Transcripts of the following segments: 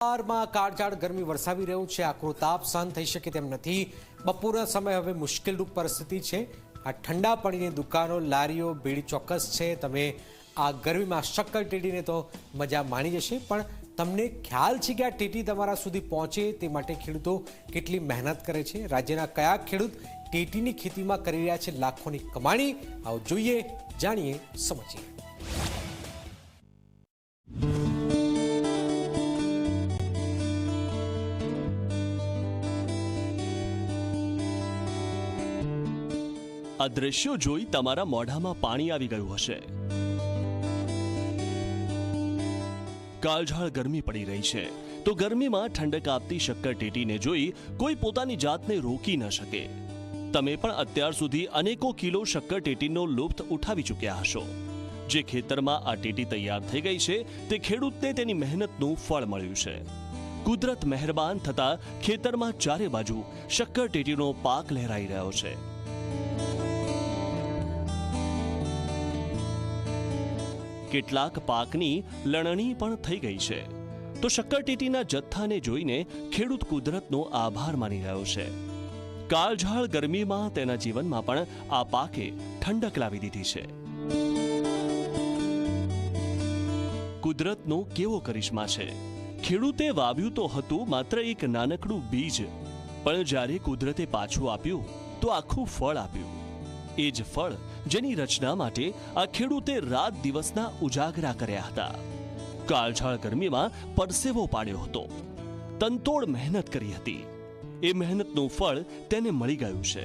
માં કાળઝાળ ગરમી વરસાવી રહ્યું છે। આકરો તાપ સહન થઈ શકે તેમ નથી। બપોરના સમય હવે મુશ્કેલરૂપ પરિસ્થિતિ છે। આ ઠંડા પાણીની દુકાનો, લારીઓ, બીડી ચોક્કસ છે। તમે આ ગરમીમાં શક્કર ટેટીને તો મજા માણી જશે, પણ તમને ખ્યાલ છે કે આ ટેટી તમારા સુધી પહોંચે તે માટે ખેડૂતો કેટલી મહેનત કરે છે? રાજ્યના કયા ખેડૂત ટેટીની ખેતીમાં કરી રહ્યા છે લાખોની કમાણી? આવો જોઈએ, જાણીએ, સમજીએ। આ દ્રશ્યો જોઈ તમારા મોઢામાં પાણી આવી ગયું હશે। કાળઝાળ ગરમી પડી રહી છે, તો ગરમીમાં ઠંડક આપતી શક્કર ટેટીને જોઈ કોઈ પોતાની જાતને રોકી ન શકે। તમે પણ અત્યાર સુધી અનેકો કિલો શક્કર ટેટીનો લુફ્ત ઉઠાવી ચૂક્યા હશો। જે ખેતરમાં આ ટેટી તૈયાર થઈ ગઈ છે, તે ખેડૂતને તેની મહેનતનું ફળ મળ્યું છે। કુદરત મહેરબાન થતા ખેતરમાં ચારે બાજુ શક્કર ટેટીનો પાક લહેરાઈ રહ્યો છે। કેટલાક પાકની લણણી પણ થઈ ગઈ છે, તો શક્કરટેટીના જથ્થાને જોઈને ખેડૂત કુદરતનો આભાર માની રહ્યો છે। કાળઝાળ ગરમીમાં તેના જીવનમાં પણ આ પાકે ઠંડક લાવી દીધી છે। કુદરતનો કેવો કરિશ્મા છે! ખેડૂતે વાવ્યું તો હતું માત્ર એક નાનકડું બીજ, પણ જ્યારે કુદરતે પાછું આપ્યું તો આખું ફળ આપ્યું। એ જ ફળ જેની રચના માટે આ ખેડૂતે રાત દિવસના ઉજાગરા કર્યા હતા। કાળઝાળ ગરમીમાં પરસેવો પાડ્યો હતો, તનતોડ મહેનત કરી હતી। એ મહેનતનું ફળ તેને મળી ગયું છે।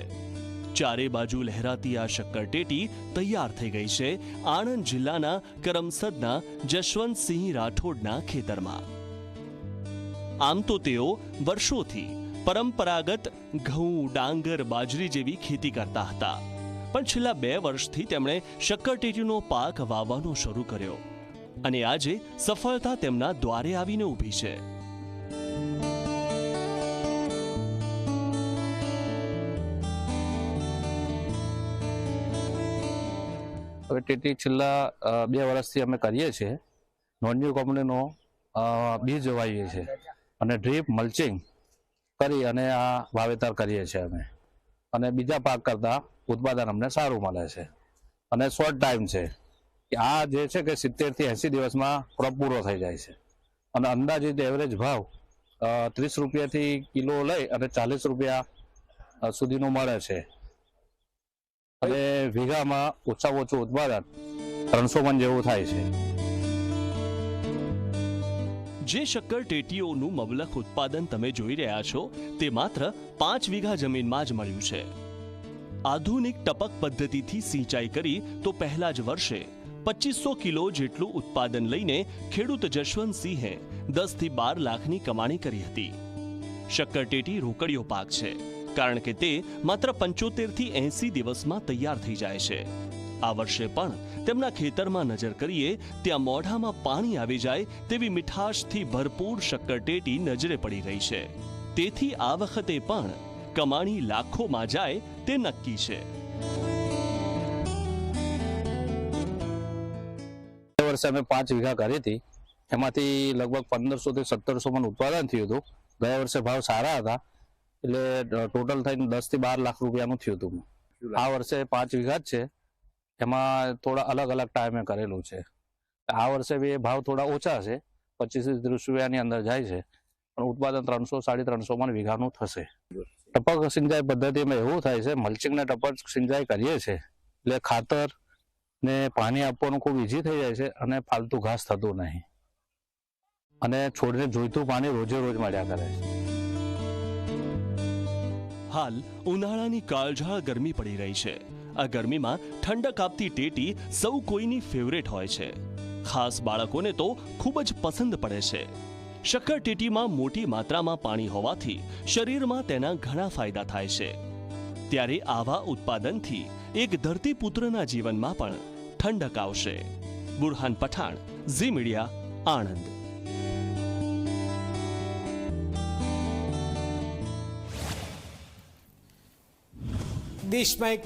ચારે બાજુ લહેરાતી આ શક્કરટેટી તૈયાર થઈ ગઈ છે આણંદ જિલ્લાના કરમસદના જશવંતસિંહ રાઠોડના ખેતરમાં। આમ તો તેઓ વર્ષોથી પરંપરાગત ઘઉં, ડાંગર, બાજરી જેવી ખેતી કરતા હતા, પણ છેલ્લા 2 વર્ષથી તેમણે શક્કરટેટીનો પાક વાવવાનો શરૂ કર્યો, અને આજે સફળતા તેમના દ્વારે આવીને ઊભી છે। હવે ટેટી છેલ્લા 2 વર્ષથી અમે કરીએ છીએ। નોન્યુ કંપનીનો બીજ વાવીએ છીએ અને ડ્રીપ મલ્ચિંગ કરી અને આ વાવેતર કરીએ છીએ અમે, અને બીજા પાક કરતા ઉત્પાદન અમને સારું મળે છે અને શોર્ટ ટાઈમ છે કે આ જે છે કે 70 થી 80 દિવસમાં ક્રોપ પૂરો થઈ જાય છે, અને અંદાજિત એવરેજ ભાવ 30 રૂપિયાથી કિલો લઈ અને 40 રૂપિયા સુધીનું મળે છે, અને વીઘામાં ઓછામાં ઓછું ઉત્પાદન 300 મણ જેવું થાય છે। જે શક્કરટેટીઓનું મબલખ ઉત્પાદન તમે જોઈ રહ્યા છો, તે માત્ર 5 વીઘા જમીનમાં જ મળ્યું છે। આધુનિક ટપક પદ્ધતિથી સિંચાઈ કરી તો પહેલા જ વર્ષે 2500 કિલો જેટલું ઉત્પાદન લઈને ખેડૂત જશવંતસિંહે 10 થી 12 લાખની કમાણી કરી હતી। શક્કરટેટી રોકડિયો પાક છે, કારણ કે તે માત્ર 75 થી 80 દિવસમાં તૈયાર થઈ જાય છે। આ વર્ષે પણ તેમના ખેતરમાં નજર કરીએ ત્યાં મોઢામાં પાણી આવી જાય તેવી મીઠાશથી ભરપૂર શક્કરટેટી નજરે પડી રહી છે। તેથી આ વખતે પણ કમાણી લાખોમાં જાય તે નક્કી છે। વર્ષે અમે 5 વીઘા કરી હતી, એમાંથી લગભગ 1500 થી 1700 મણ ઉત્પાદન થયું હતું। ગયા વર્ષે ભાવ સારા હતા, એટલે ટોટલ થઈને 10 થી 12 લાખ રૂપિયાનું થયું હતું। આ વર્ષે 5 વીઘા જ છે, એમાં થોડા અલગ અલગ ટાઈમે કરેલું છે। આ વર્ષે બી ભાવ થોડા ઓછા છે, 25 થી 30 રૂપિયાની અંદર જાય છે, પણ ઉત્પાદન 300-350 મણ વીઘાનું થશે। ટપક સિંચાઈ પદ્ધતિમાં એવું થાય છે, મલ્ચિંગ ને ટપક સિંચાઈ કરીએ છીએ એટલે ખાતર ને પાણી આપવાનું ખૂબ ઈઝી થઈ જાય છે, અને ફાલતુ ઘાસ થતું નહીં, અને છોડને જોઈતું પાણી રોજે રોજ મળ્યા કરે છે। હાલ ઉનાળાની કાળઝાળ ગરમી પડી રહી છે। આ ગરમીમાં ઠંડક આપતી ટેટી સૌ કોઈની ફેવરેટ હોય છે, ખાસ બાળકોને તો ખૂબ જ પસંદ પડે છે। શક્કરટેટીમાં મોટી માત્રામાં પાણી હોવાથી શરીરમાં તેના ઘણા ફાયદા થાય છે, ત્યારે આવા ઉત્પાદનથી એક ધરતીપુત્રના જીવનમાં પણ ઠંડક આવશે। બુરહાન પઠાણ, ઝી મીડિયા, આણંદ। દેશમાં એક